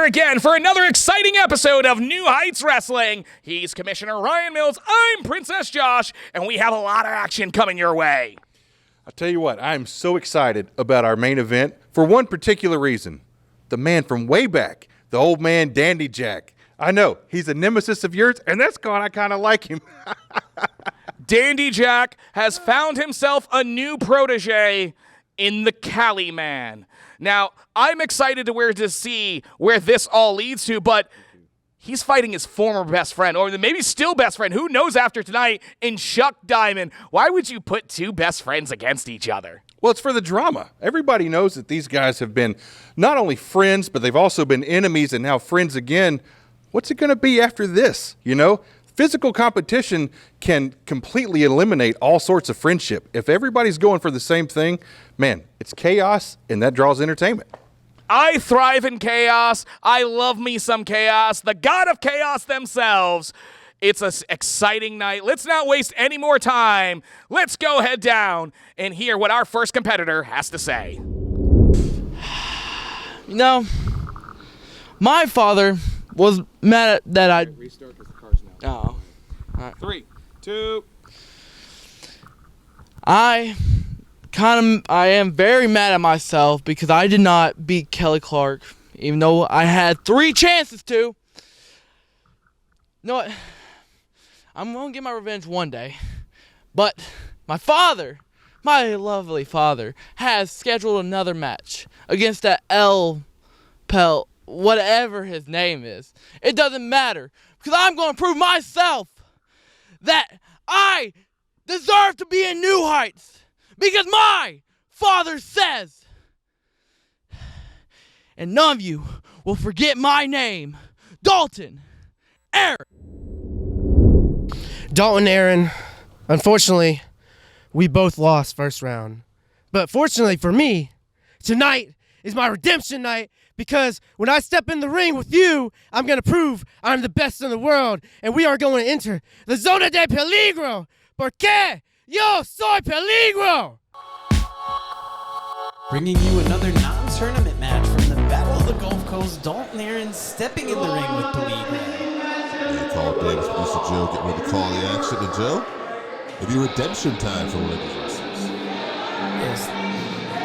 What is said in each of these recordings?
here again for another exciting episode of New Heights Wrestling. He's Commissioner Ryan Mills, I'm Princess Josh, and we have a lot of action coming your way. I'll tell you what, I'm so excited about our main event for one particular reason. The man from way back, the old man Dandy Jack. I know, he's a nemesis of yours, and that's gone. I kind of like him. Dandy Jack has found himself a new protege in the Cali Man. Now, I'm excited to see where this all leads to, but he's fighting his former best friend, or maybe still best friend, who knows after tonight, in Chuck Diamond. Why would you put two best friends against each other? Well, it's for the drama. Everybody knows that these guys have been not only friends, but they've also been enemies and now friends again. What's it going to be after this, you know? Physical competition can completely eliminate all sorts of friendship. If everybody's going for the same thing, man, it's chaos, and that draws entertainment. I thrive in chaos. I love me some chaos. The god of chaos themselves. It's an exciting night. Let's not waste any more time. Let's go head down and hear what our first competitor has to say. You know, my father was mad at that I... Restart because the car's now. Oh. All right. 3, 2. I am very mad at myself because I did not beat Kelly Clark, even though I had 3 chances to. You know what? I'm going to get my revenge one day. But my father, my lovely father, has scheduled another match against that Pel, whatever his name is. It doesn't matter, because I'm going to prove myself that I deserve to be in New Heights, because my father says. And none of you will forget my name, Dalton Aaron. Dalton Aaron, unfortunately, we both lost first round. But fortunately for me, tonight is my redemption night, because when I step in the ring with you, I'm going to prove I'm the best in the world, and we are going to enter the Zona de Peligro, porque yo soy Peligro! Bringing you another non-tournament match from the Battle of the Gulf Coast, Dalton Aaron stepping in the ring with Peligro. They call Davis, producer Joe, get ready to call the action. And Joe, maybe redemption time for one of these wrestlers. Yes,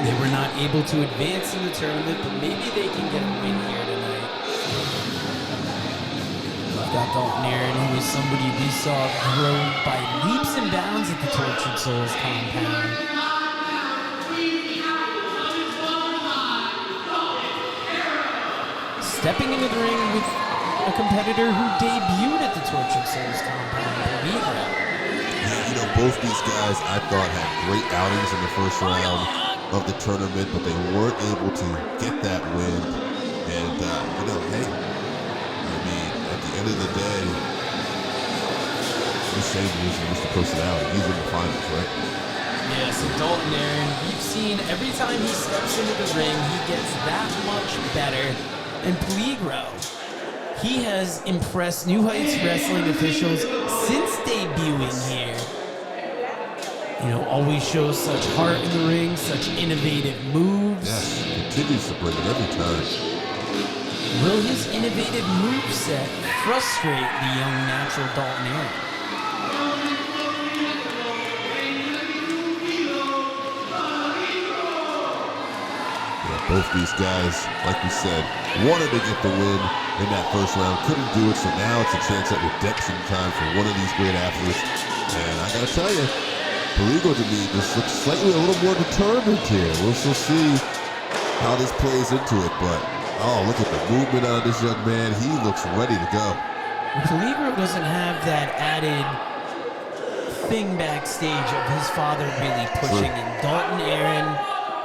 they were not able to advance in the tournament, but maybe they can get a win here tonight. We've got Dalton Aaron, who is somebody we saw grow by leaps and bounds at the Tortured Souls compound. Stepping into the ring with a competitor who debuted at the Tortured Souls compound, Peligro. Yeah, you know, both these guys I thought had great outings in the first round of the tournament, but they weren't able to get that win. And, you know, hey, I mean, at the end of the day, this same reason is the personality. He's in the finals, right? Yeah, so Dalton Aaron, we've seen every time he steps into the ring, he gets that much better. And Peligro, he has impressed New Heights Wrestling officials since debuting here. You know, always shows such heart in the ring, such innovative moves. Yes, continues to bring it every time. Will his innovative moveset frustrate the young natural Dalton Aaron? Both these guys, like we said, wanted to get the win in that first round, couldn't do it, so now it's a chance at redemption time for one of these great athletes. And I gotta tell you, Peligro to me just looks slightly a little more determined here. We'll still see how this plays into it, but oh, look at the movement out of this young man. He looks ready to go. Peligro doesn't have that added thing backstage of his father really pushing him. Dalton Aaron,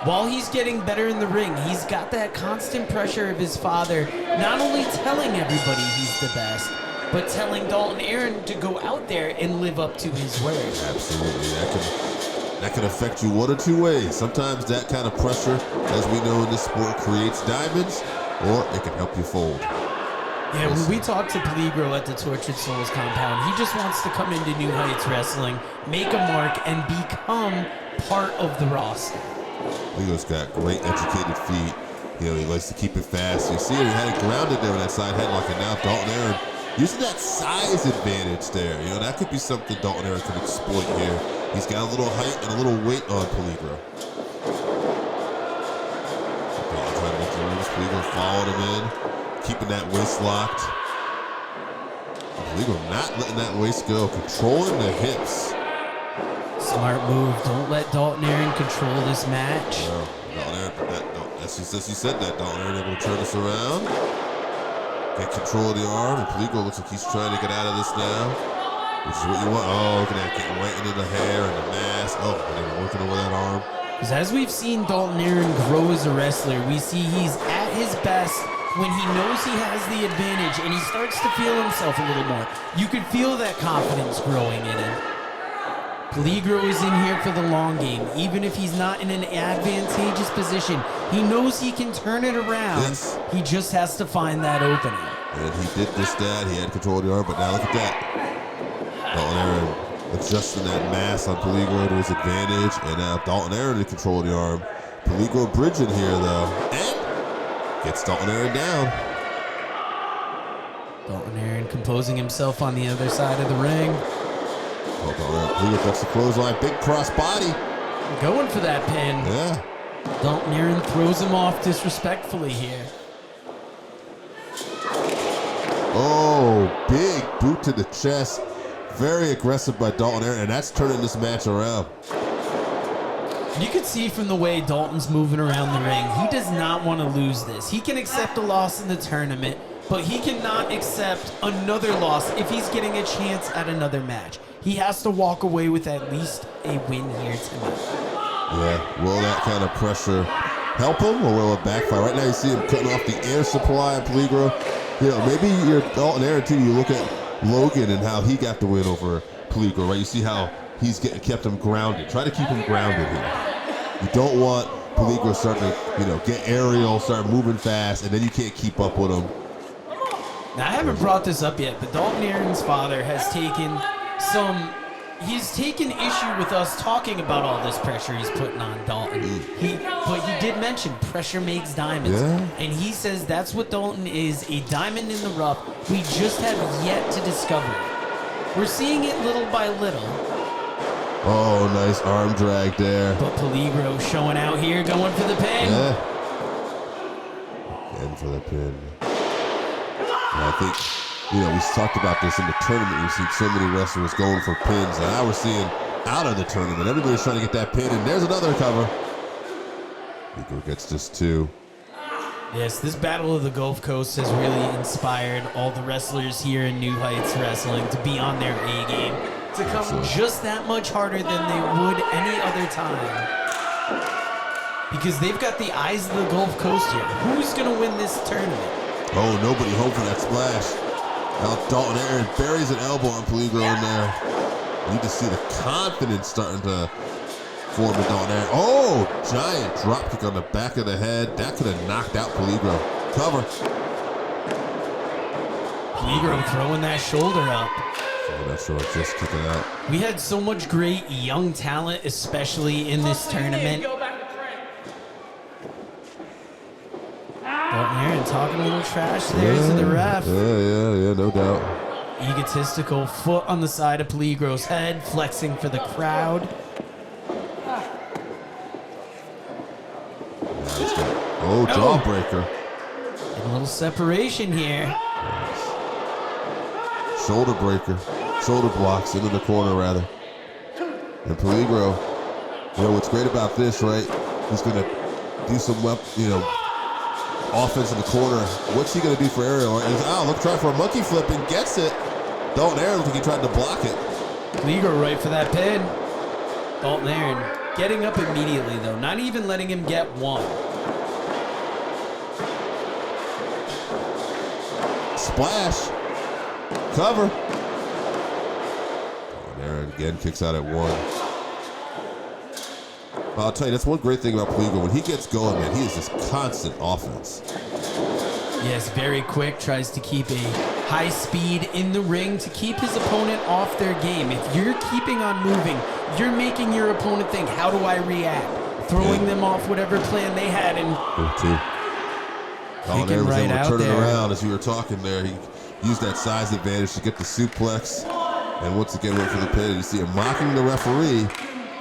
while he's getting better in the ring, he's got that constant pressure of his father, not only telling everybody he's the best, but telling Dalton Aaron to go out there and live up to his word. Absolutely. That can affect you one or two ways. Sometimes that kind of pressure, as we know in this sport, creates diamonds, or it can help you fold. Yeah, when we talked to Peligro at the Tortured Souls compound, he just wants to come into New Heights Wrestling, make a mark, and become part of the roster. Leo's got great educated feet. You know, he likes to keep it fast. You see him, he had it grounded there with that side headlock, and now Dalton Aaron using that size advantage there. You know, that could be something Dalton Aaron could exploit here. He's got a little height and a little weight on Peligro. Dalton trying to make the moves. Peligro followed him in, keeping that waist locked. Peligro not letting that waist go, controlling the hips. Smart move. Don't let Dalton Aaron control this match. No, Dalton Aaron, as he said that, Dalton Aaron able to turn this around. Get control of the arm, and Peligro looks like he's trying to get out of this now, which is what you want. Oh, look at that, getting right into the hair and the mask. Oh, and then working over that arm. Because as we've seen Dalton Aaron grow as a wrestler, we see he's at his best when he knows he has the advantage and he starts to feel himself a little more. You can feel that confidence growing in him. Peligro is in here for the long game. Even if he's not in an advantageous position, he knows he can turn it around. Yes. He just has to find that opening. And he did just that. He had control of the arm, but now look at that. Dalton Aaron adjusting that mass on Peligro to his advantage, and now Dalton Aaron in control of the arm. Peligro bridging here, though, and gets Dalton Aaron down. Dalton Aaron composing himself on the other side of the ring. Oh, Dalton Aaron, Peligro ducks the clothesline, big cross body. Going for that pin. Yeah. Dalton Aaron throws him off disrespectfully here. Oh, big boot to the chest. Very aggressive by Dalton Aaron, and that's turning this match around. You can see from the way Dalton's moving around the ring, he does not want to lose this. He can accept a loss in the tournament, but he cannot accept another loss if he's getting a chance at another match. He has to walk away with at least a win here tonight. Yeah, will that kind of pressure help him, or will it backfire? Right now you see him cutting off the air supply of Peligro. You know, maybe you're Dalton Aaron too. You look at Logan and how he got the win over Peligro, right? You see how he's kept him grounded. Try to keep him grounded here. You don't want Peligro starting to, get aerial, start moving fast, and then you can't keep up with him. Now, I haven't brought this up yet, but Dalton Aaron's father has he's taken issue with us talking about all this pressure he's putting on Dalton. But he did mention pressure makes diamonds. Yeah. And he says that's what Dalton is, a diamond in the rough. We just have yet to discover it. We're seeing it little by little. Oh, nice arm drag there. But Peligro showing out here, going for the pin. Yeah. Again for the pin. And I think, we talked about this in the tournament. We've seen so many wrestlers going for pins. And now we're seeing out of the tournament, everybody's trying to get that pin, and there's another cover. Peligro gets just two. Yes, this Battle of the Gulf Coast has really inspired all the wrestlers here in New Heights Wrestling to be on their A game, to come just that much harder than they would any other time. Because they've got the eyes of the Gulf Coast here. Who's going to win this tournament? Oh, nobody home for that splash. Now Dalton Aaron buries an elbow on Peligro in there. You can see the confidence starting to form in Dalton Aaron. Oh, giant drop kick on the back of the head. That could have knocked out Peligro. Cover. Peligro throwing that shoulder up. Just kick it out. We had so much great young talent, especially in this tournament. Dalton Aaron talking a little trash there to the ref. Yeah, no doubt. Egotistical foot on the side of Peligro's head, flexing for the crowd. Oh, jawbreaker. And a little separation here. Shoulder breaker. Shoulder blocks into the corner, rather. And Peligro, what's great about this, right? He's going to do some, offense in the corner. What's he going to do for aerial? Look, try for a monkey flip and gets it. Dalton Aaron looks like he tried to block it. Peligro right for that pin. Dalton Aaron getting up immediately, though. Not even letting him get one. Splash. Cover. Dalton Aaron again kicks out at one. I'll tell you, that's one great thing about Peligro. When he gets going, man, he is just constant offense. Yes, very quick. Tries to keep a high speed in the ring to keep his opponent off their game. If you're keeping on moving, you're making your opponent think, how do I react? Throwing them off whatever plan they had. And Dalton Aaron was right able to out turn it there. around as you were talking there. He used that size advantage to get the suplex. And once again went for the pin. You see him mocking the referee,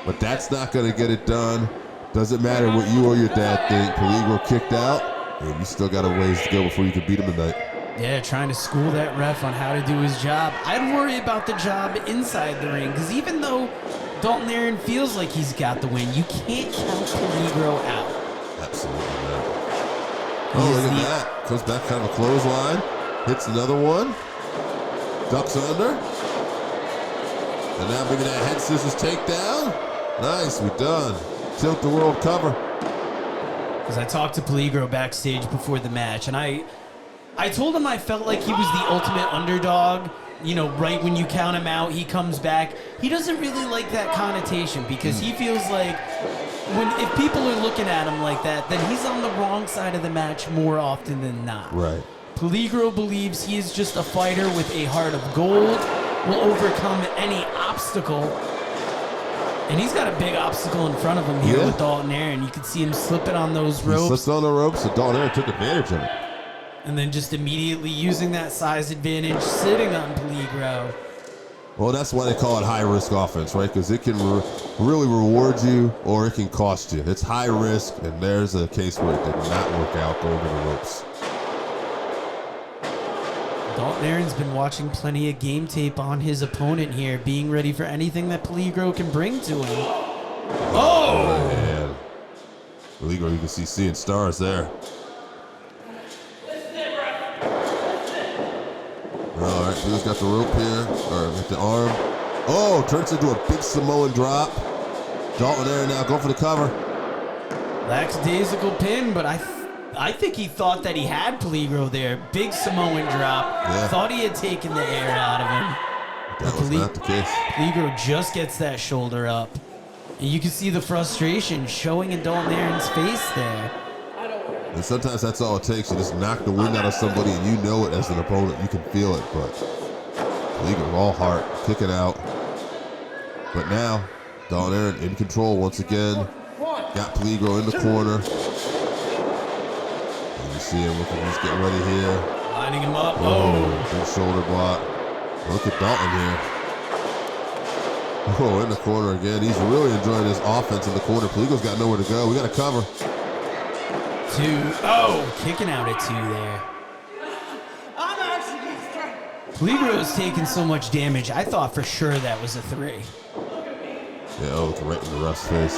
but that's not going to get it done. Doesn't matter what you or your dad think. Peligro kicked out, and you still got a ways to go before you can beat him tonight. Yeah, trying to school that ref on how to do his job. I'd worry about the job inside the ring, because even though Dalton Aaron feels like he's got the win, you can't count Peligro out. Absolutely not. Oh, look at that. Comes back kind of a clothesline. Hits another one. Ducks under. And now maybe that head scissors takedown. Nice, we're done. Tilt the world cover. Because I talked to Peligro backstage before the match, and I told him I felt like he was the ultimate underdog. You know, right when you count him out, he comes back. He doesn't really like that connotation because he feels like if people are looking at him like that, then he's on the wrong side of the match more often than not. Right. Peligro believes he is just a fighter with a heart of gold, will overcome any obstacle. And he's got a big obstacle in front of him here with Dalton Aaron. You can see him slipping on those ropes. He slipped on the ropes, so Dalton Aaron took advantage of it. And then just immediately using that size advantage, sitting on Peligro. Well, that's why they call it high-risk offense, right? Because it can really reward you or it can cost you. It's high risk, and there's a case where it did not work out going to the ropes. Dalton Aaron's been watching plenty of game tape on his opponent here, being ready for anything that Peligro can bring to him. Oh! Man. Peligro, you can see seeing stars there. All right, Peligro's got the rope here, or with the arm. Oh, turns into a big Samoan drop. Dalton Aaron now going for the cover. Lackadaisical pin, but I think he thought that he had Peligro there. Big Samoan drop. Yeah. Thought he had taken the air out of him. That was not the case. Peligro just gets that shoulder up. And you can see the frustration showing in Dalton Aaron's face there. And sometimes that's all it takes. You just knock the wind out of somebody and you know it as an opponent. You can feel it, but Peligro all heart, kicking out. But now, Dalton Aaron in control once again. Got Peligro in the corner. And you see him looking, he's getting ready here. Lining him up. Big shoulder block. Look at Dalton here. Oh, in the corner again. He's really enjoying this offense in the corner. Peligro's got nowhere to go. We got to cover. Kicking out at 2 there. Peligro is taking so much damage. I thought for sure that was a 3. Yeah, looking right in the ref's face.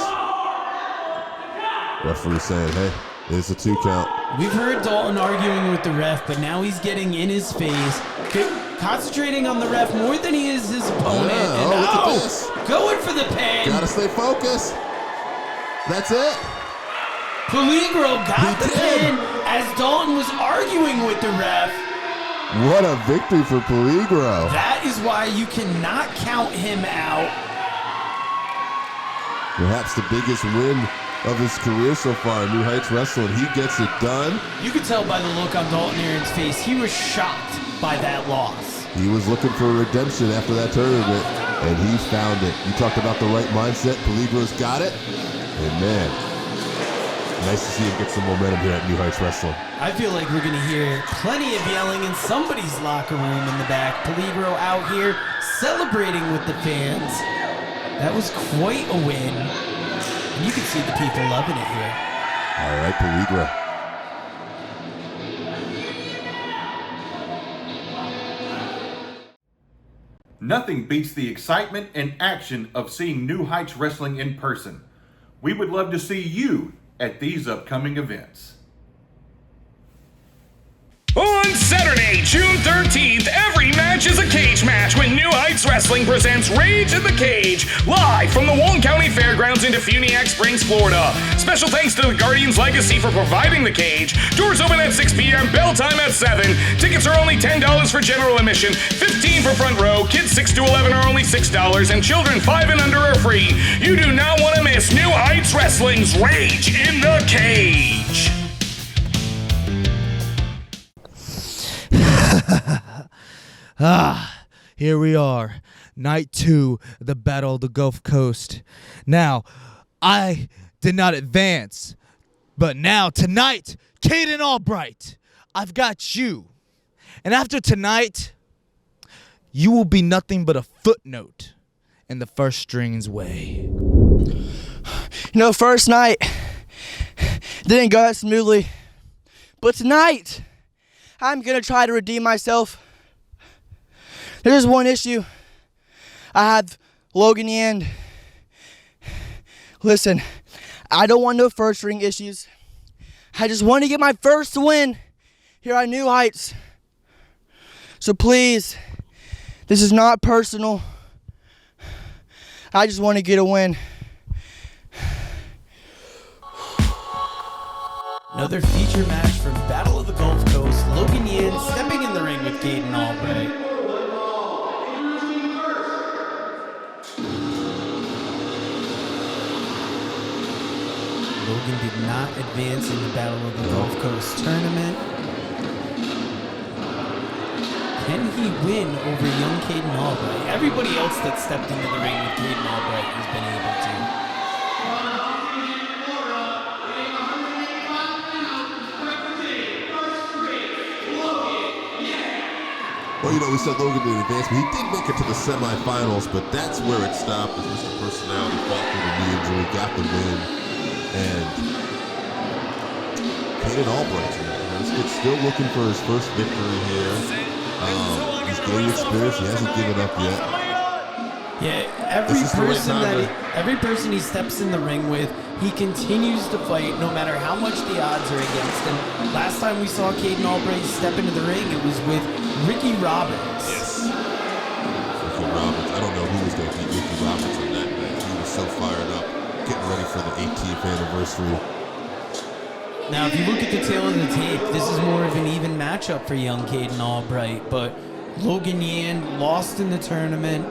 Referee saying, hey, it's a 2 count. We've heard Dalton arguing with the ref, but now he's getting in his face, concentrating on the ref more than he is his opponent. Yeah, look at this. Going for the pin. Gotta stay focused. That's it. Peligro got the pin as Dalton was arguing with the ref. What a victory for Peligro. That is why you cannot count him out. Perhaps the biggest win of his career so far in New Heights Wrestling. He gets it done. You could tell by the look on Dalton Aaron's face, he was shocked by that loss. He was looking for redemption after that tournament, and he found it. You talked about the right mindset. Peligro's got it. And man, nice to see him get some momentum here at New Heights Wrestling. I feel like we're going to hear plenty of yelling in somebody's locker room in the back. Peligro out here celebrating with the fans. That was quite a win. And you can see the people loving it here. All right, Peligro. Nothing beats the excitement and action of seeing New Heights Wrestling in person. We would love to see you at these upcoming events. On Saturday, June 13th, every match is a cage match when New Heights Wrestling presents Rage in the Cage, live from the Walton County Fairgrounds in DeFuniak Springs, Florida. Special thanks to the Guardians Legacy for providing the cage. Doors open at 6 p.m., bell time at 7. Tickets are only $10 for general admission, $15 for front row. Kids 6 to 11 are only $6, and children 5 and under are free. You do not want to miss New Heights Wrestling's Rage in the Cage. Here we are, night 2, the Battle of the Gulf Coast. Now, I did not advance, but now tonight, Caden Albright, I've got you. And after tonight, you will be nothing but a footnote in the first string's way. First night didn't go as smoothly. But tonight, I'm going to try to redeem myself. There's one issue. I have Logan and listen, I don't want no first ring issues. I just want to get my first win here at New Heights. So please, this is not personal. I just want to get a win. Another feature match from Battle of the Gulf Coast. Logan Yin stepping in the ring with Caden Albright. Logan did not advance in the Battle of the Gulf Coast tournament. Can he win over young Caden Albright? Everybody else that stepped into the ring with Caden Albright has been able to. Well, we said Logan didn't advance, but he did make it to the semifinals, but that's where it stopped as Mr. Personality fought through the knee injury, got the win, and Caden Albright, this kid's still looking for his first victory here. He's gaining experience, he hasn't given up yet. Yeah, every person he steps in the ring with, he continues to fight no matter how much the odds are against him. Last time we saw Caden Albright step into the ring, it was with Ricky Roberts. Yes. Ricky Roberts. I don't know who was going to beat Ricky Roberts on that match. He was so fired up, getting ready for the 18th anniversary. Now, if you look at the tail of the tape, this is more of an even matchup for young Caden Albright, but Logan Yan lost in the tournament.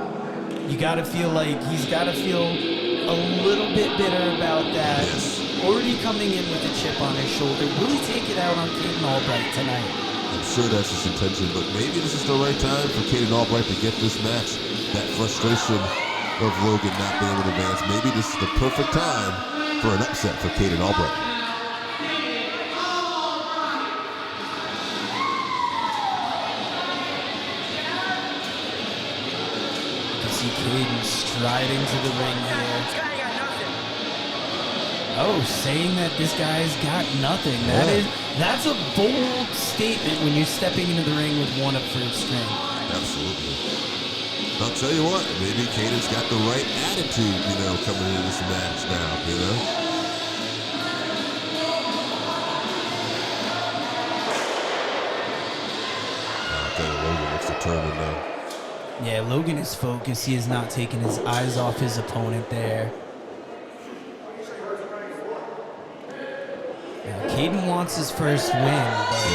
You got to feel like he's got to feel a little bit bitter about that. Yes. Already coming in with a chip on his shoulder. Will he take it out on Caden Albright tonight? I'm sure that's his intention, but maybe this is the right time for Caden Albright to get this match. That frustration of Logan not being able to advance. Maybe this is the perfect time for an upset for Caden Albright. See Caden striding to the ring here. Oh, saying that this guy's got nothing. That's a bold statement when you're stepping into the ring with one up first string. Absolutely. I'll tell you what, maybe Caden's got the right attitude, coming into this match now, I'll tell you, Logan looks determined now. Yeah, Logan is focused. He is not taking his eyes off his opponent there. Now, Caden wants his first win, but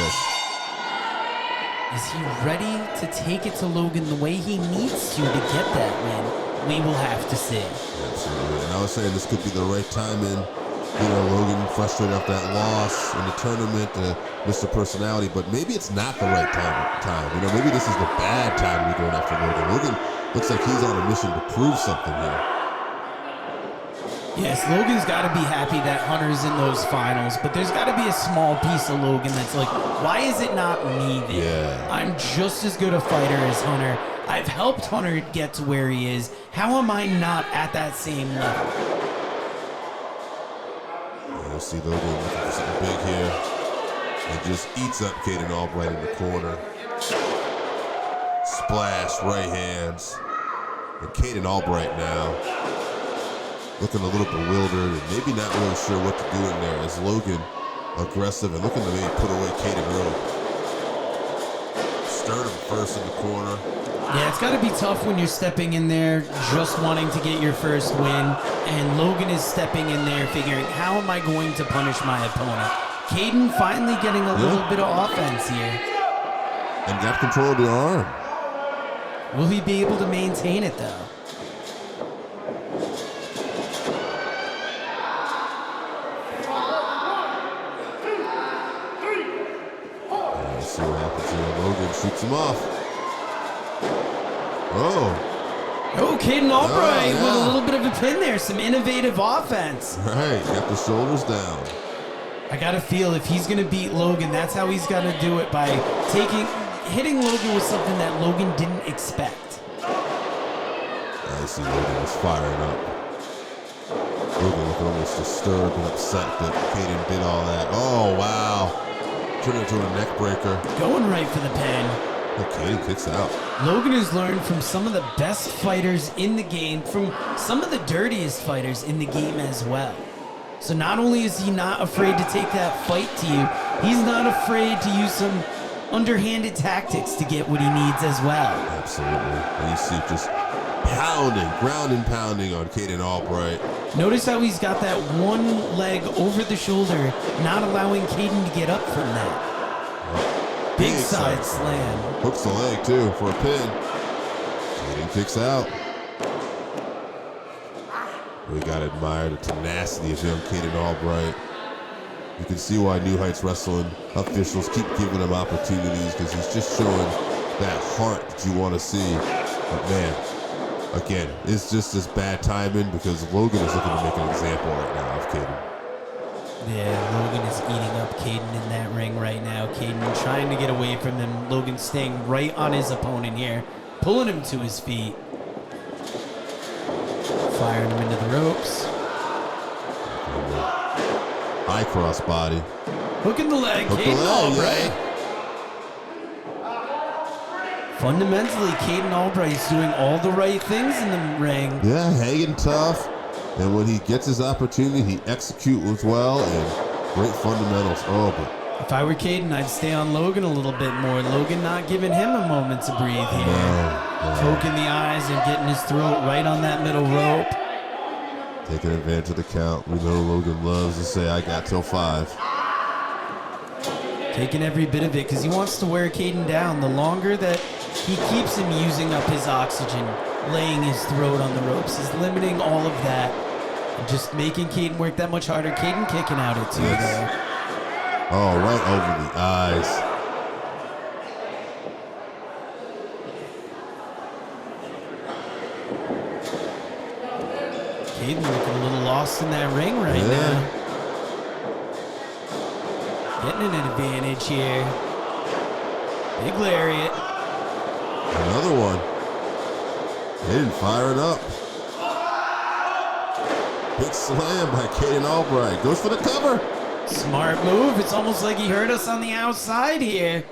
is he ready to take it to Logan the way he needs to get that win? We will have to see. Absolutely. And I was saying this could be the right time in, Logan frustrated off that loss in the tournament, Mr. Personality, but maybe it's not the right time. Maybe this is the bad time to be going after Logan. Logan looks like he's on a mission to prove something here. Yes, Logan's got to be happy that Hunter's in those finals, but there's got to be a small piece of Logan that's like, why is it not me then? Yeah. I'm just as good a fighter as Hunter. I've helped Hunter get to where he is. How am I not at that same level? You'll see Logan looking for something big here. And just eats up Caden Albright in the corner. Splash, right hands. And Caden Albright now looking a little bewildered and maybe not really sure what to do in there as Logan aggressive and looking to maybe put away Caden early. Start him first in the corner. Yeah, it's got to be tough when you're stepping in there just wanting to get your first win, and Logan is stepping in there figuring, how am I going to punish my opponent? Caden finally getting a little bit of offense here. And got control of the arm. Will he be able to maintain it, though? Let's see what happens here. Logan shoots him off. Oh, Caden Albright with a little bit of a pin there. Some innovative offense. Right, got the shoulders down. I gotta feel if he's gonna beat Logan, that's how he's gotta do it, by hitting Logan with something that Logan didn't expect. I see Logan is firing up. Logan looking almost disturbed and upset that Caden did all that. Oh, wow. Turned into a neck breaker. Going right for the pin. Caden kicks out. Logan has learned from some of the best fighters in the game, from some of the dirtiest fighters in the game as well. So not only is he not afraid to take that fight to you, he's not afraid to use some underhanded tactics to get what he needs as well. Absolutely. And you see just pounding, ground and pounding on Caden Albright. Notice how he's got that one leg over the shoulder, not allowing Caden to get up from that. Big side slam. Hooks the leg too for a pin. Caden kicks out. We gotta admire the tenacity of young Caden Albright. You can see why New Heights Wrestling officials keep giving him opportunities, because he's just showing that heart that you want to see. But man, again, it's just this bad timing, because Logan is looking to make an example right now of Caden. Yeah, Logan is eating up Caden in that ring right now. Caden trying to get away from him. Logan staying right on his opponent here, pulling him to his feet. Firing him into the ropes. High cross body. Hooking the leg, Hook the Caden leg, Albright. Fundamentally, Caden Albright is doing all the right things in the ring. Yeah, hanging tough. And when he gets his opportunity, he executes well, and great fundamentals. Oh, but If I were Caden, I'd stay on Logan a little bit more. Logan not giving him a moment to breathe here. Poking the eyes and getting his throat right on that middle rope. Taking advantage of the count. We know Logan loves to say, I got till 5. Taking every bit of it because he wants to wear Caden down. The longer that he keeps him using up his oxygen, laying his throat on the ropes, he's limiting all of that. And just making Caden work that much harder. Caden kicking out at 2 there. Oh, right over the eyes. Caden looking a little lost in that ring right now. Getting an advantage here. Big lariat. Another one. Caden firing up. Big slam by Caden Albright. Goes for the cover. Smart move. It's almost like he heard us on the outside here.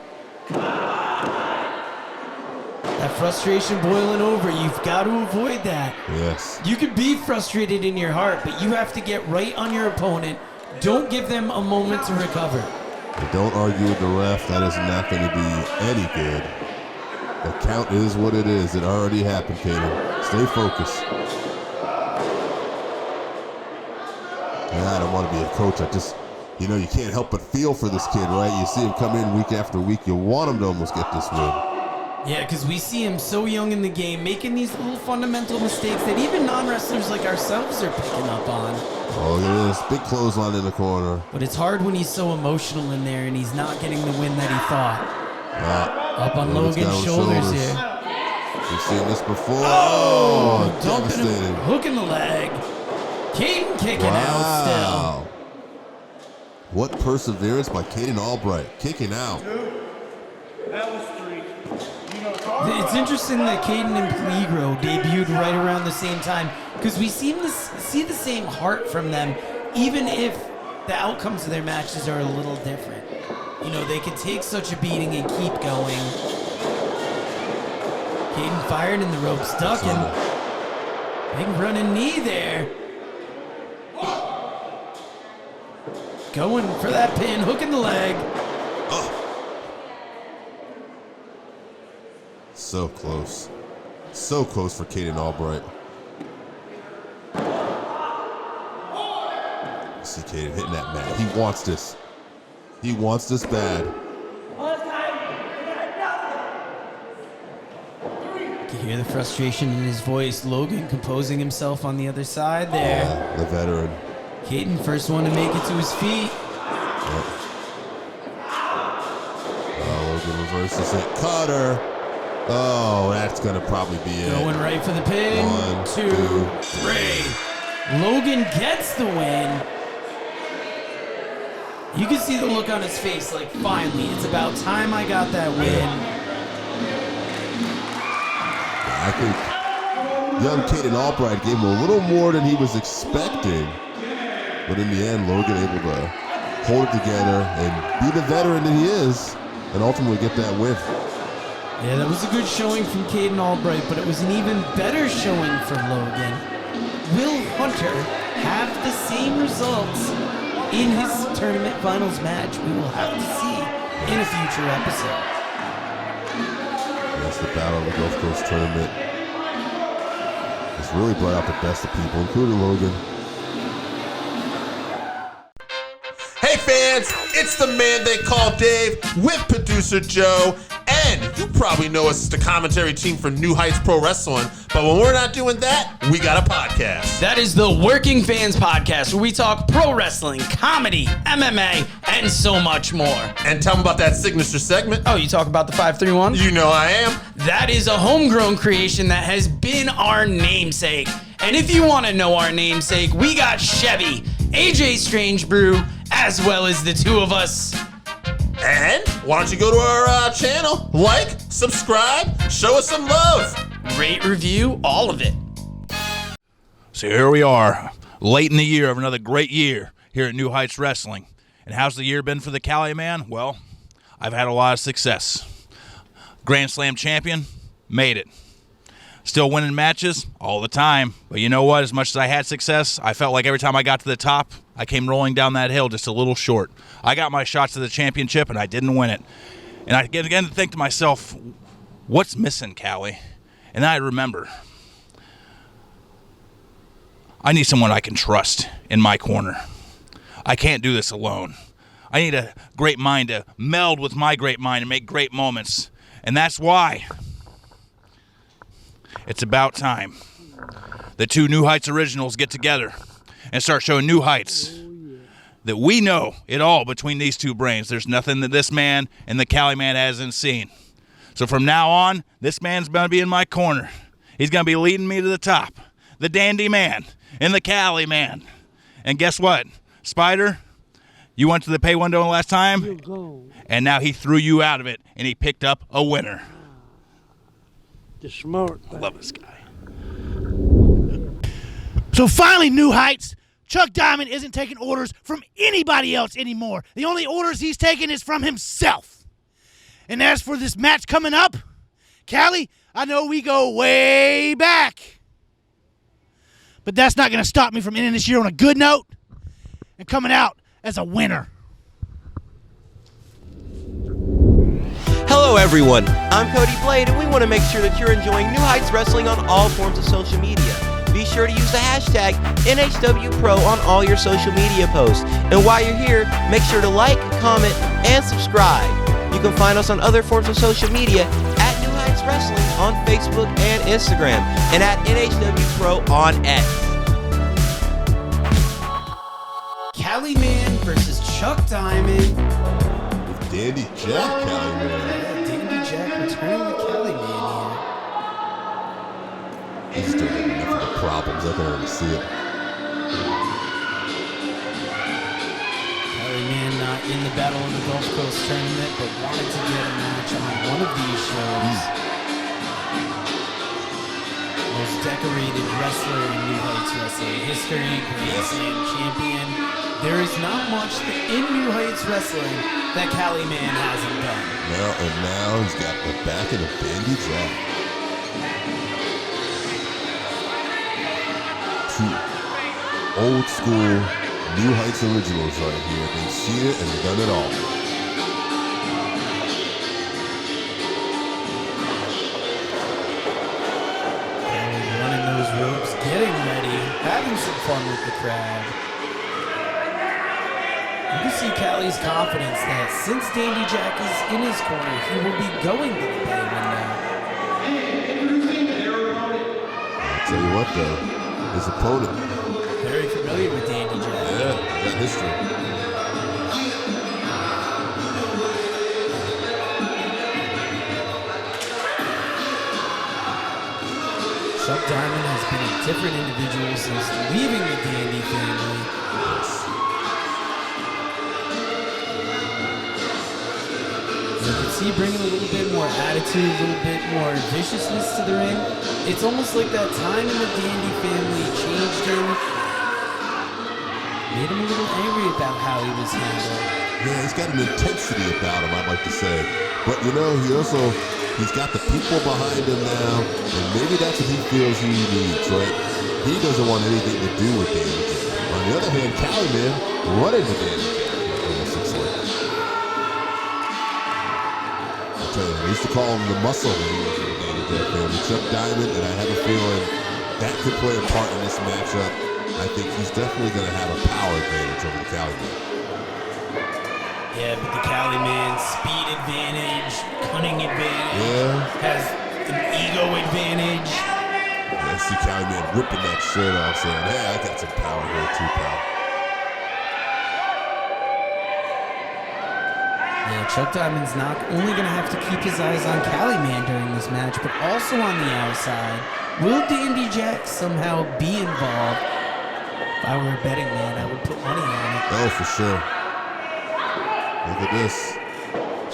That frustration boiling over. You've got to avoid that. Yes. You can be frustrated in your heart, but you have to get right on your opponent. Don't give them a moment to recover. But don't argue with the ref. That is not going to be any good. The count is what it is. It already happened, Caden. Stay focused. And I don't want to be a coach. You know, you can't help but feel for this kid, right? You see him come in week after week. You want him to almost get this win. Yeah, because we see him so young in the game, making these little fundamental mistakes that even non-wrestlers like ourselves are picking up on. Oh, look at this. Big clothesline in the corner. But it's hard when he's so emotional in there and he's not getting the win that he thought. Up on Logan's shoulders here. We've seen this before. Oh, devastating. dumping him, hooking the leg. Caden kicking out still. What perseverance by Caden Albright, kicking out. It's interesting that Caden and Peligro debuted right around the same time, because we seem to see the same heart from them, even if the outcomes of their matches are a little different. You know, they could take such a beating and keep going. Caden fired in the ropes, ducking. Big running knee there. Going for that pin, hooking the leg. So close. So close for Caden Albright. See Caden hitting that mat. He wants this. He wants this bad. You can hear the frustration in his voice. Logan composing himself on the other side there. Yeah, the veteran. Caden, first one to make it to his feet. Logan reverses it. Cutter. Oh, that's going to probably be it. Going right for the pin. 1, 2, 3. Logan gets the win. You can see the look on his face, like, finally, it's about time I got that win. I think young Caden Albright gave him a little more than he was expecting. But in the end, Logan able to hold it together and be the veteran that he is and ultimately get that win. Yeah, that was a good showing from Caden Albright, but it was an even better showing for Logan. Will Hunter have the same results in his tournament finals match? We will have to see in a future episode. That's the battle of the Gulf Coast tournament. It's really brought out the best of people, including Logan. Hey fans, it's the man they call Dave with producer Joe. And you probably know us as the commentary team for New Heights Pro Wrestling, but when we're not doing that, we got a podcast. That is the Working Fans Podcast, where we talk pro wrestling, comedy, MMA, and so much more. And tell them about that signature segment. Oh, you talk about the 531? You know I am. That is a homegrown creation that has been our namesake. And if you want to know our namesake, we got Chevy, AJ Strange Brew, as well as the two of us. And why don't you go to our channel, like, subscribe, show us some love. Rate, review, all of it. So here we are, late in the year of another great year here at New Heights Wrestling. And how's the year been for the Cali Man? Well, I've had a lot of success. Grand Slam champion, made it. Still winning matches all the time. But you know what? As much as I had success, I felt like every time I got to the top, I came rolling down that hill just a little short. I got my shots to the championship, and I didn't win it. And I began to think to myself, what's missing, Cali? And then I remember, I need someone I can trust in my corner. I can't do this alone. I need a great mind to meld with my great mind and make great moments. And that's why it's about time the two New Heights originals get together and start showing New Heights that we know it all between these two brains. There's nothing that this man and the Cali Man hasn't seen. So from now on, this man's going to be in my corner. He's going to be leading me to the top. The Dandy Man and the Cali Man. And guess what? Spider, you went to the pay window last time, and now he threw you out of it, and he picked up a winner. The smart I love this guy. So finally, New Heights, Chuck Diamond isn't taking orders from anybody else anymore. The only orders he's taking is from himself. And as for this match coming up, Cali, I know we go way back. But that's not going to stop me from ending this year on a good note and coming out as a winner. Hello everyone, I'm Cody Blade and we want to make sure that you're enjoying New Heights Wrestling on all forms of social media. Be sure to use the hashtag NHW Pro on all your social media posts. And while you're here, make sure to like, comment, and subscribe. You can find us on other forms of social media at New Heights Wrestling on Facebook and Instagram, and at NHW Pro on X. Cali Man versus Chuck Diamond. With Dandy Jack, Cali Man. Dandy Jack returning to Cali Man here. He's doing enough of the problems. I can already see it. Cali Man not in the Battle of the Gulf Coast tournament, but wanted to get a match on one of these shows. Most decorated wrestler in New Heights Wrestling history, Grand Slam champion. There is not much in New Heights Wrestling that Cali Man hasn't done. Now he's got the backing of Dandy Jack. Two old school New Heights originals right here. They've seen it and done it all. Cali running those ropes, getting ready, having some fun with the crowd. You can see Cali's confidence that since Dandy Jack is in his corner, he will be going to the pay window. I'll tell you what though, his opponent. Very familiar with Dandy Jack. Yeah, got history. Chuck Diamond has been a different individual since leaving the Dandy family. see bringing a little bit more attitude, a little bit more viciousness to the ring. It's almost like that time in the Dandy family changed him, made him a little angry about how he was handled. Yeah, he's got an intensity about him, I'd like to say. But he's got the people behind him now, and maybe that's what he feels he needs, right? He doesn't want anything to do with Dandy Jack. On the other hand, Cali Man running to Dandy Jack. I used to call him the muscle when he was in the Dandy Jack family. Chuck Diamond, and I have a feeling that could play a part in this matchup. I think he's definitely going to have a power advantage over the Cali Man. Yeah, but the Cali Man, speed advantage, cunning advantage, has an ego advantage. Yeah, I see Cali Man ripping that shirt off, saying, hey, I got some power here too, pal. Yeah, Chuck Diamond's not only going to have to keep his eyes on Cali Man during this match, but also on the outside. Will Dandy Jack somehow be involved? If I were a betting man, I would put money on it. Oh, for sure. Look at this.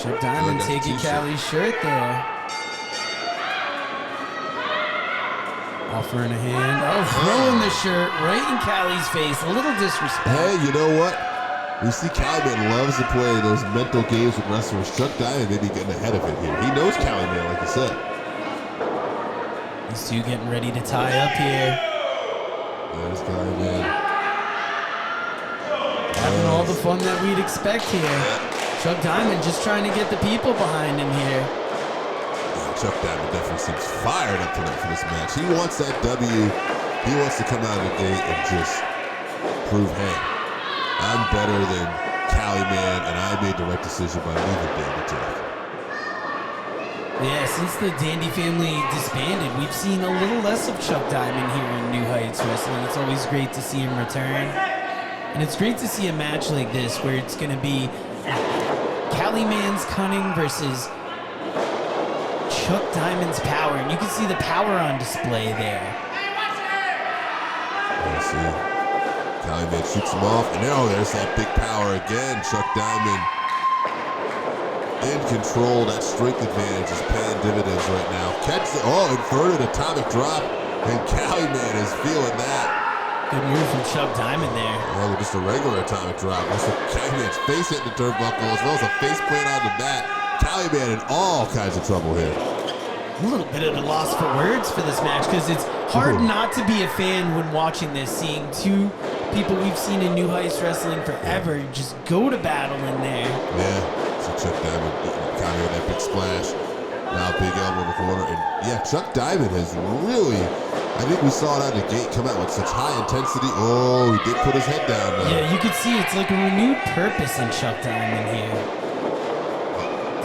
Chuck Diamond taking Cali's shirt there. Offering a hand. Oh, throwing the shirt right in Cali's face. A little disrespect. Hey, you know what? We see Cali Man loves to play those mental games with wrestlers. Chuck Diamond may be getting ahead of it here. He knows Cali Man, like you said. These two getting ready to tie up here. There's Cali Man. Having all the fun that we'd expect here. Chuck Diamond just trying to get the people behind him here. Yeah, Chuck Diamond definitely seems fired up tonight for this match. He wants that W. He wants to come out of the gate and just prove, hey, I'm better than Cali Man, and I made the right decision by leaving Dandy Jack. Yeah, since the Dandy family disbanded, we've seen a little less of Chuck Diamond here in New Heights Wrestling. It's always great to see him return. And it's great to see a match like this where it's going to be Cali Man's cunning versus Chuck Diamond's power. And you can see the power on display there. Let's see. Cali Man shoots him off, and there's that big power again. Chuck Diamond in control. That strength advantage is paying dividends right now. Catch the inverted atomic drop, and Cali Man is feeling that. Good move from Chuck Diamond there. Oh, just a regular atomic drop. That's Cali Man's face hitting the turnbuckle as well as a face plant on the mat. Cali Man in all kinds of trouble here. A little bit of a loss for words for this match because it's hard not to be a fan when watching this, seeing two people we've seen in New Heights Wrestling forever just go to battle in there. Yeah, so Chuck Diamond kind of that big splash. Now big elbow in the corner. And yeah, Chuck Diamond has really, I think we saw it out of the gate come out with such high intensity. Oh, he did put his head down now. Yeah, you can see it's like a renewed purpose in Chuck Diamond here.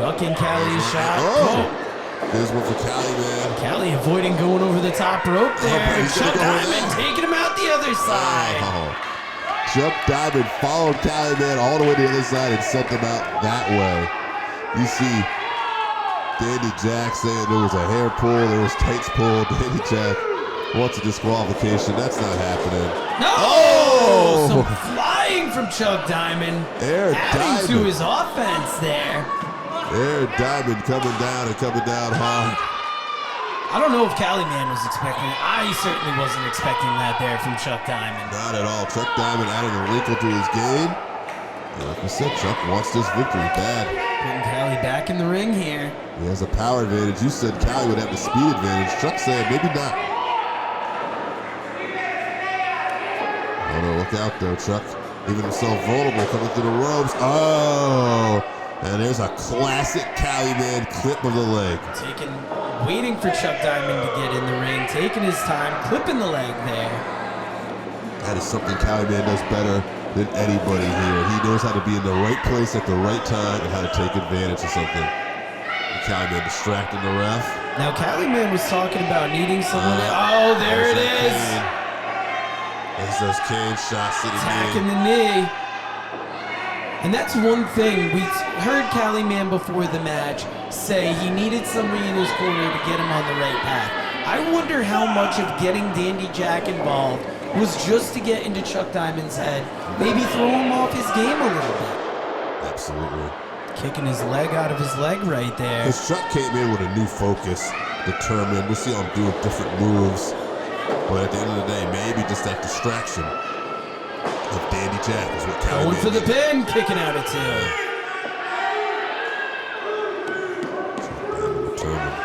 Ducking Cali's shot. Oh! There's one for Cali Man. Cali avoiding going over the top rope there. Chuck Diamond taking him out the other side. Chuck Diamond followed Cali Man all the way to the other side and sent him out that way. You see Dandy Jack saying there was a hair pull, there was tights pulled. Dandy Jack wants a disqualification. That's not happening. No! Some flying from Chuck Diamond. Adding to his offense there. Diamond coming down hard. I don't know if Cali Man was expecting it. I certainly wasn't expecting that there from Chuck Diamond. Not at all. Chuck Diamond adding a wrinkle to his game. And like we said, Chuck wants this victory bad. Putting Cali back in the ring here. He has a power advantage. You said Cali would have the speed advantage. Chuck said maybe not. Oh no, look out though, Chuck. Leaving himself vulnerable, coming through the ropes. Oh! And there's a classic Cali Man clip of the leg. Waiting for Chuck Diamond to get in the ring, taking his time, clipping the leg there. That is something Cali Man does better than anybody here. He knows how to be in the right place at the right time and how to take advantage of something. And Cali Man distracting the ref. Now Cali Man was talking about needing someone. Oh, there it is. There's those cane shots to the knee. Attacking the knee. And that's one thing. We heard Cali Man before the match say he needed somebody in his corner to get him on the right path. I wonder how much of getting Dandy Jack involved was just to get into Chuck Diamond's head, maybe throw him off his game a little bit. Absolutely. Kicking his leg out of his leg right there. His Chuck came in with a new focus, determined. We see him doing different moves. But at the end of the day, maybe just that distraction of Dandy Jack is what Cali Man Going for the needed. pin, kicking out at 2. Determined.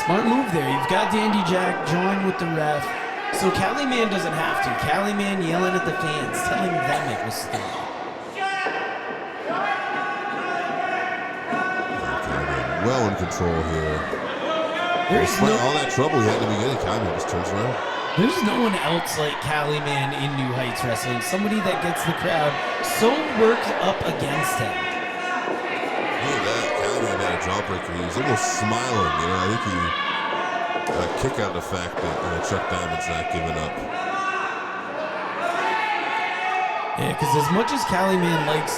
Smart move there. You've got Dandy Jack join with the ref. So Cali Man doesn't have to. Cali Man yelling at the fans, telling them it was stupid. Well in control here. Despite all that trouble he had in the beginning, Cali Man just turns around. There's no one else like Cali Man in New Heights Wrestling. Somebody that gets the crowd so worked up against him. Look at that. Cali Man had a jawbreaker. He was almost smiling. You know, I think he got a kick out of the fact that Chuck Diamond's not giving up. Yeah, because as much as Cali Man likes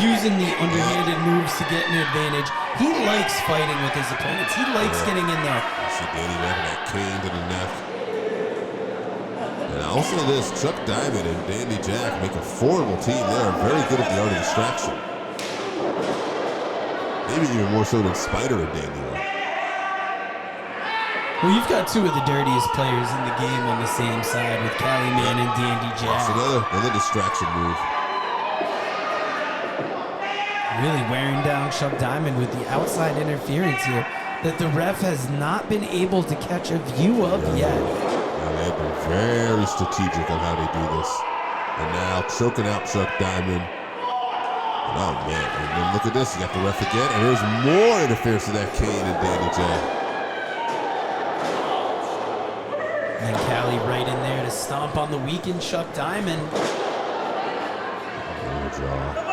using the underhanded moves to get an advantage, he likes fighting with his opponents. He likes getting in there. You see Danny wrapping that cane to the neck. And I'll say this, Chuck Diamond and Dandy Jack make a formidable team. They are very good at the art of distraction. Maybe even more so than Spider and Dandy are. Well, you've got two of the dirtiest players in the game on the same side with Cali Man and Dandy Jack. That's another distraction move. Really wearing down Chuck Diamond with the outside interference here that the ref has not been able to catch a view of yet. They've been very strategic on how they do this. And now choking out Chuck Diamond. Oh man, and then look at this, you got the ref again, and there's more interference to that cane and Danny Jack. And Cali right in there to stomp on the weakened Chuck Diamond. Good draw.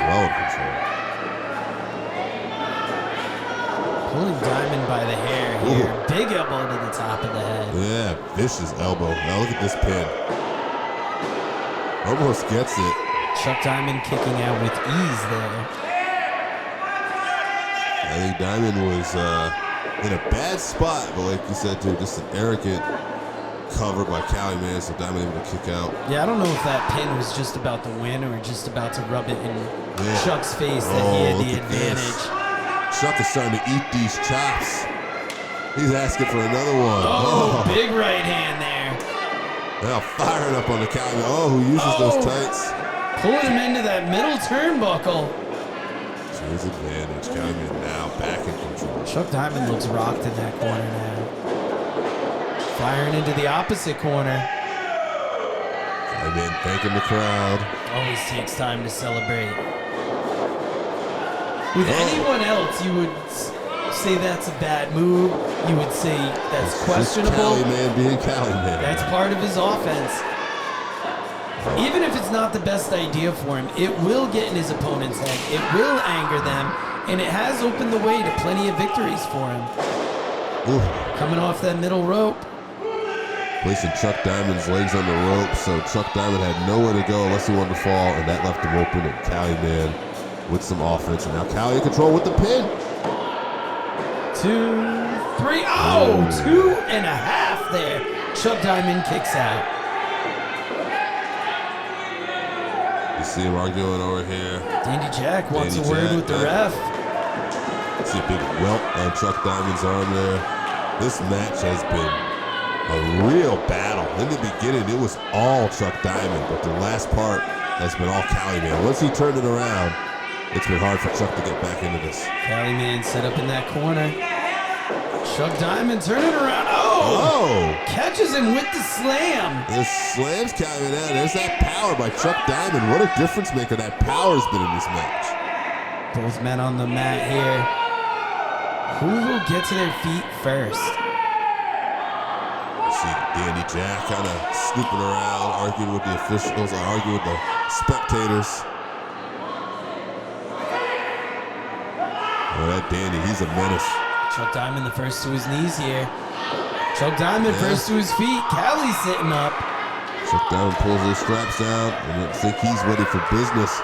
Well control. Pulling Diamond by the hair here. Ooh. Big elbow to the top of the head. Yeah, vicious elbow. Now look at this pin. Almost gets it. Chuck Diamond kicking out with ease there. I think Diamond was in a bad spot, but like you said too, just an arrogant cover by Cali Man, so Diamond able to kick out. Yeah, I don't know if that pin was just about to win or just about to rub it in Chuck's face that he had the advantage. Chuck is starting to eat these chops. He's asking for another one. Oh, big right hand there. Now firing up on the Cali Man. Oh, who uses those tights? Pulling him into that middle turnbuckle. To his advantage. Cali Man now back in control. Chuck Diamond looks rocked in that corner now. Firing into the opposite corner. Cali Man thanking the crowd. Always takes time to celebrate. With anyone else, you would say that's a bad move. You would say that's questionable. Cali Man being Cali Man. That's part of his offense. Even if it's not the best idea for him, it will get in his opponent's head. It will anger them, and it has opened the way to plenty of victories for him. Ooh. Coming off that middle rope. Placing Chuck Diamond's legs on the rope, so Chuck Diamond had nowhere to go unless he wanted to fall, and that left him open, and Cali Man with some offense, and now Cali in control with the pin. 2, 3, oh, 2.5 there. Chuck Diamond kicks out. You see him arguing over here. Dandy Jack wants a word with the ref. See a big welt on Chuck Diamond's arm there. This match has been a real battle. In the beginning, it was all Chuck Diamond, but the last part has been all Cali Man. Once he turned it around, it's been hard for Chuck to get back into this. Cali Man set up in that corner. Chuck Diamond turning around. Oh! Catches him with the slam. This slams Cali Man out. There's that power by Chuck Diamond. What a difference maker that power has been in this match. Both men on the mat here. Who will get to their feet first? You see Dandy Jack kind of snooping around, arguing with the officials, arguing with the spectators. Oh, that Dandy, he's a menace. Chuck Diamond the first to his knees here. Chuck Diamond first to his feet. Cali sitting up. Chuck Diamond pulls those straps out, and I think he's ready for business.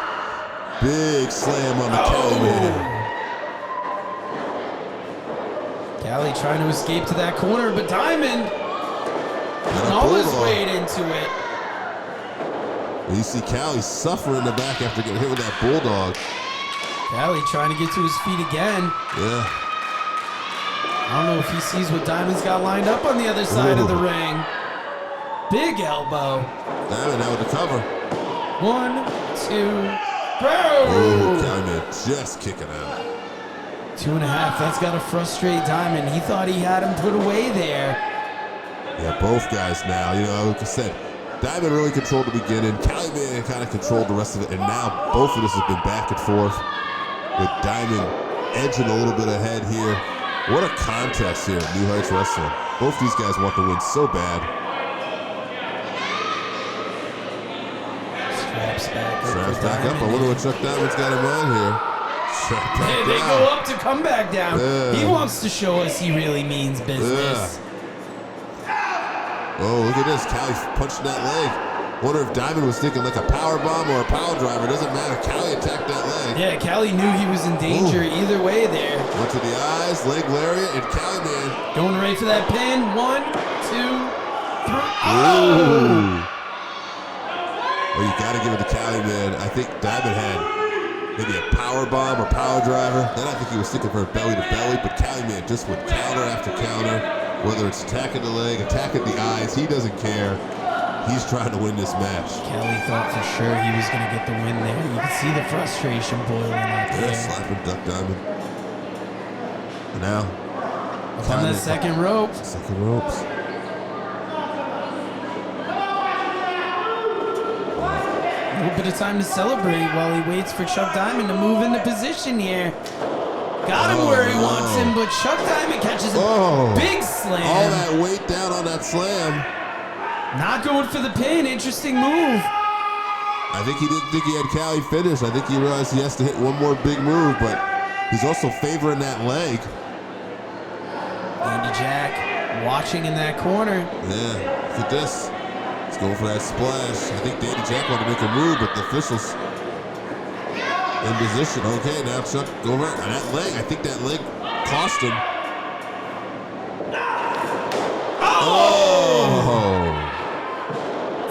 Big slam on the Cali Man. Cali trying to escape to that corner, but Diamond all his weight into it. You see Cali suffering in the back after getting hit with that bulldog. Cali trying to get to his feet again. Yeah. I don't know if he sees what Diamond's got lined up on the other side of the ring. Big elbow. Diamond now with the cover. 1, 2, Oh, boom! Cali Man just kicking out. 2.5. That's got to frustrate Diamond. He thought he had him put away there. Yeah, both guys now. You know, like I said, Diamond really controlled the beginning. Cali Man kind of controlled the rest of it. And now both of this has been back and forth with Diamond edging a little bit ahead here. What a contest here at New Heights Wrestling. Both these guys want to win so bad. Straps back up. I wonder what Chuck Diamond's got in mind here. They go up to come back down. Yeah. He wants to show us he really means business. Oh, look at this. Cali punching that leg. Wonder if Diamond was thinking like a power bomb or a power driver. Doesn't matter. Cali attacked that leg. Yeah, Cali knew he was in danger either way there. Went to the eyes, leg lariat, and Cali Man. Going right for that pin. 1, 2, 3. Oh! Well, you got to give it to Cali Man. I think Diamond had maybe a power bomb or power driver. Then I think he was thinking for a belly to belly, but Cali Man just went counter after counter. Whether it's attacking the leg, attacking the eyes, he doesn't care. He's trying to win this match. Cali thought for sure he was going to get the win there. You can see the frustration boiling up there. Yeah, slapping Duck Diamond. And now, on the second rope. Second ropes. A little bit of time to celebrate while he waits for Chuck Diamond to move into position here. Got him where he wants him, but Chuck Diamond catches a big slam. All that weight down on that slam. Not going for the pin. Interesting move. I think he didn't think he had Cali finished. I think he realized he has to hit one more big move, but he's also favoring that leg. Dandy Jack watching in that corner. Yeah, look at this. He's going for that splash. I think Dandy Jack wanted to make a move, but the officials in position. Okay, now Chuck go right. That leg, I think that leg cost him. Oh!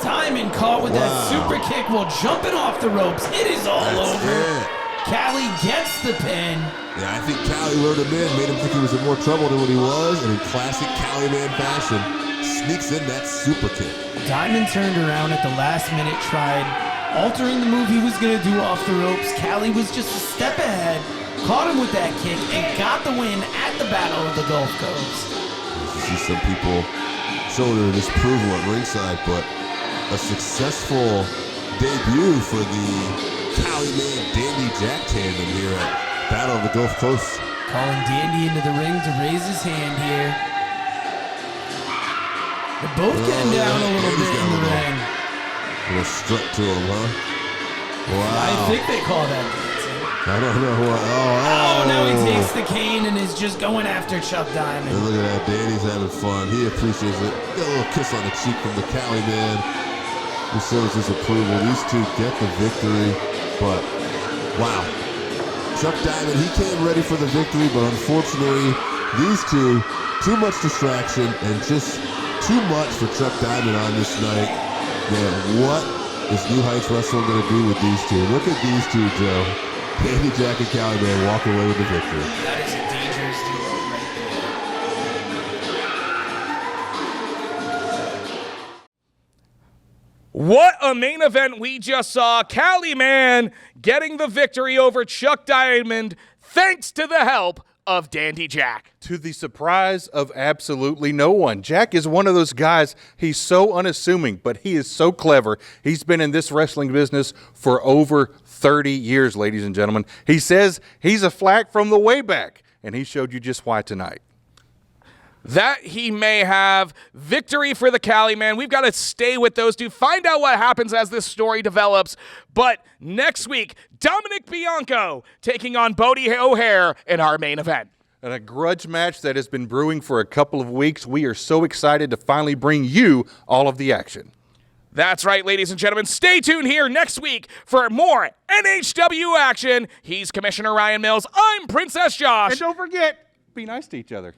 Diamond caught with that super kick while jumping off the ropes. It is all over. Cali gets the pin. Yeah, I think Cali lured him in, made him think he was in more trouble than what he was, and in classic Cali Man fashion, sneaks in that super kick. Diamond turned around at the last minute, tried altering the move he was going to do off the ropes. Cali was just a step ahead, caught him with that kick, and got the win at the Battle of the Gulf Coast. You see some people showing their disapproval at ringside, but a successful debut for the Cali Man Dandy Jack tandem here at Battle of the Gulf Coast. Calling Dandy into the ring to raise his hand here. They're both getting down a little bit in the ring. A little strut to him, huh? Wow. I think they call that dancing. I don't know what. Oh, now he takes the cane and is just going after Chuck Diamond. And look at that. Danny's having fun. He appreciates it. Got a little kiss on the cheek from the Cali Man. He shows his approval. These two get the victory. But, wow. Chuck Diamond, he came ready for the victory, but unfortunately, these two, too much distraction and just too much for Chuck Diamond on this night. Man, what is New Heights Wrestling going to do with these two? Look at these two, Joe. Dandy Jack and Cali Man walking away with the victory. That is a dangerous duo right there. What a main event we just saw. Cali Man getting the victory over Chuck Diamond thanks to the help of Dandy Jack. To the surprise of absolutely no one. Jack is one of those guys, he's so unassuming, but he is so clever. He's been in this wrestling business for over 30 years, ladies and gentlemen. He says he's a flack from the way back, and he showed you just why tonight. That he may have. Victory for the Cali Man. We've got to stay with those two, find out what happens as this story develops. But next week, Dominic Bianco taking on Bodie O'Hare in our main event. And a grudge match that has been brewing for a couple of weeks. We are so excited to finally bring you all of the action. That's right, ladies and gentlemen. Stay tuned here next week for more NHW action. He's Commissioner Ryan Mills. I'm Princess Josh. And don't forget, be nice to each other.